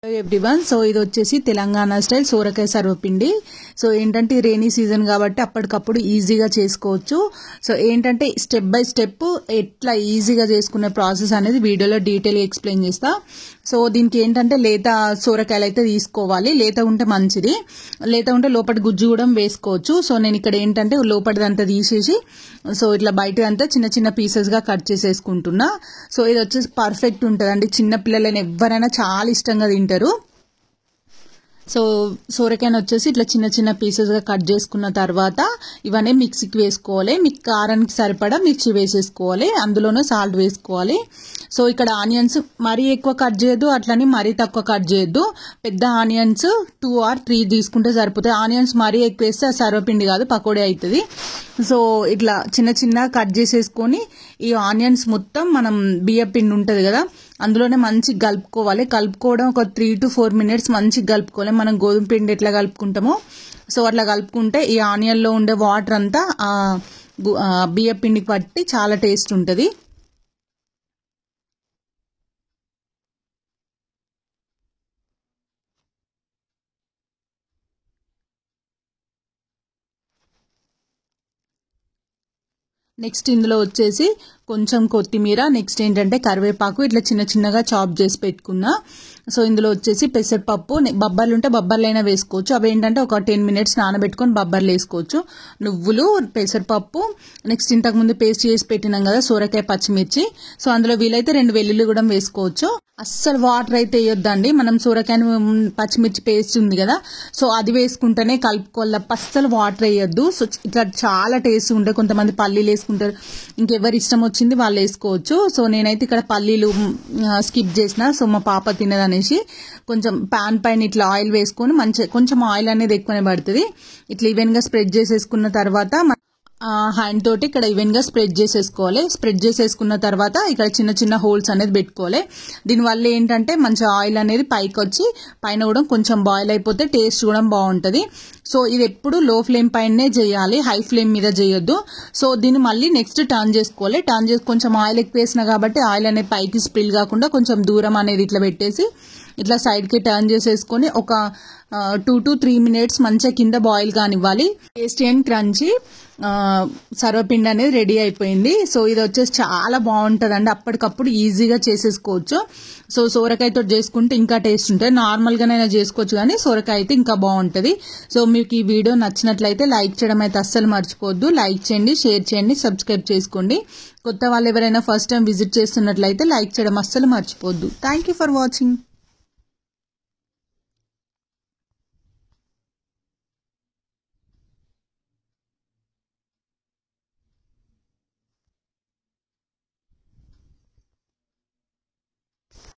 Everyone so ఇది వచ్చేసి Telangana style సోరకాయ సర్వపిండి. సో ఏంటంటే రెయినీ సీజన్ కాబట్టి అప్పటికప్పుడు ఈజీగా చేసుకోవచ్చు. సో ఏంటంటే స్టెప్ బై స్టెప్ ఎట్లా ఈజీగా చేసుకునే ప్రాసెస్ అనేది వీడియోలో డీటెయిల్గా ఎక్స్ప్లెయిన్ చేస్తా. సో దీనికి ఏంటంటే లేత సోరకాయలు అయితే తీసుకోవాలి. లేత ఉంటే మంచిది, లేత ఉంటే లోపటి గుజ్జు కూడా వేసుకోవచ్చు. సో నేను ఇక్కడ ఏంటంటే లోపటిదంతా తీసేసి సో ఇట్లా బయటదంతా చిన్న చిన్న పీసెస్గా కట్ చేసేసుకుంటున్నా. సో ఇది వచ్చేసి పర్ఫెక్ట్ ఉంటుందండి, చిన్న పిల్లలైనా ఎవరైనా చాలా ఇష్టంగా తింటారు. సో సోరకాయను వచ్చేసి ఇట్లా చిన్న చిన్న పీసెస్గా కట్ చేసుకున్న తర్వాత ఇవన్నీ మిక్సీకి వేసుకోవాలి. మీకు కారానికి సరిపడా మిర్చి వేసేసుకోవాలి, అందులోనే సాల్ట్ వేసుకోవాలి. సో ఇక్కడ ఆనియన్స్ మరీ ఎక్కువ కట్ చేయొద్దు, అట్లని మరీ తక్కువ కట్ చేయొద్దు. పెద్ద ఆనియన్స్ 2 or 3 తీసుకుంటే సరిపోతాయి. ఆనియన్స్ మరీ ఎక్కువ వేస్తే సర్వపిండి కాదు, పకోడీ అవుతుంది. సో ఇట్లా చిన్న చిన్న కట్ చేసేసుకొని ఈ ఆనియన్స్ మొత్తం మనం బియ్యం పిండి ఉంటుంది కదా అందులోనే మంచిగా కలుపుకోవాలి. కలుపుకోవడం ఒక 3 to 4 minutes మంచిగా కలుపుకోవాలి. మనం గోధుమ పిండి ఎట్లా కలుపుకుంటామో సో అట్లా కలుపుకుంటే ఈ ఆనియన్లో ఉండే వాటర్ అంతా బియ్యం పిండికి పట్టి చాలా టేస్ట్ ఉంటుంది. నెక్స్ట్ ఇందులో వచ్చేసి కొంచెం కొత్తిమీర, నెక్స్ట్ ఏంటంటే కరివేపాకు ఇట్లా చిన్న చిన్నగా చాప్ చేసి పెట్టుకున్నా. సో ఇందులో వచ్చేసి పెసరపప్పు, బొబ్బర్లు ఉంటే బొబ్బర్లైనా వేసుకోవచ్చు. అవి ఏంటంటే ఒక 10 minutes నానబెట్టుకొని బొబ్బర్లు వేసుకోవచ్చు. నువ్వులు, పెసరపప్పు, నెక్స్ట్ ఇంతకుముందు పేస్ట్ చేసి పెట్టినాం కదా సోరకాయ, పచ్చిమిర్చి. సో అందులో వీలైతే 2 వెల్లుల్లి కూడా వేసుకోవచ్చు. అస్సలు వాటర్ అయితే వేయొద్దండి, మనం సోరకాయ పచ్చిమిర్చి పేస్ట్ ఉంది కదా సో అది వేసుకుంటేనే కలుపుకోవాలి తప్ప అస్సలు వాటర్ వేయొద్దు. సో ఇట్లా చాలా టేస్ట్ ఉంటాయి. కొంతమంది పల్లీలు వేసుకుంటారు, ఇంకెవరి ఇష్టం వచ్చింది వాళ్ళు వేసుకోవచ్చు. సో నేనైతే ఇక్కడ పల్లీలు స్కిప్ చేసిన, సో మా పాప తినదనేసి కొంచెం పాన్ పైన ఇట్లా ఆయిల్ వేసుకొని మంచిగా కొంచెం ఆయిల్ అనేది ఎక్కువనే పడుతుంది. ఇట్లా ఈవెన్గా స్ప్రెడ్ చేసేసుకున్న తర్వాత హ్యాండ్ తోటి ఇక్కడ ఈవెన్ గా స్ప్రెడ్ చేసేసుకోవాలి. స్ప్రెడ్ చేసేసుకున్న తర్వాత ఇక్కడ చిన్న చిన్న హోల్స్ అనేది పెట్టుకోవాలి. దీనివల్ల ఏంటంటే మంచి ఆయిల్ అనేది పైకి వచ్చి పైన కూడా కొంచెం బాయిల్ అయిపోతే టేస్ట్ కూడా బాగుంటుంది. సో ఇది ఎప్పుడు లో ఫ్లేమ్ పైనే చేయాలి, హై ఫ్లేమ్ మీద చేయొద్దు. సో దీన్ని మళ్ళీ నెక్స్ట్ టర్న్ చేసుకోవాలి. టర్న్ చేసి కొంచెం ఆయిల్ ఎక్కువ వేసినా కాబట్టి ఆయిల్ అనేది పైకి స్ప్రిల్ కాకుండా కొంచెం దూరం అనేది ఇట్లా పెట్టేసి ఇట్లా సైడ్కి టర్న్ చేసేసుకొని ఒక 2 to 3 minutes మంచిగా కింద బాయిల్ కానివ్వాలి. టేస్టీ అండ్ క్రంచీ సర్వపిండి అనేది రెడీ అయిపోయింది. సో ఇది వచ్చేసి చాలా బాగుంటుంది అండి, అప్పటికప్పుడు ఈజీగా చేసేసుకోవచ్చు. సో సోరకాయతో చేసుకుంటే ఇంకా టేస్ట్ ఉంటుంది. నార్మల్గానైనా చేసుకోవచ్చు కానీ సోరకాయ అయితే ఇంకా బాగుంటుంది. సో మీకు ఈ వీడియో నచ్చినట్లయితే లైక్ చేయడం అయితే అస్సలు మర్చిపోవద్దు. లైక్ చేయండి, షేర్ చేయండి, సబ్స్క్రైబ్ చేసుకోండి. కొత్త వాళ్ళు ఎవరైనా ఫస్ట్ టైం విజిట్ చేస్తున్నట్లయితే లైక్ చేయడం అస్సలు మర్చిపోవద్దు. Thank you for watching.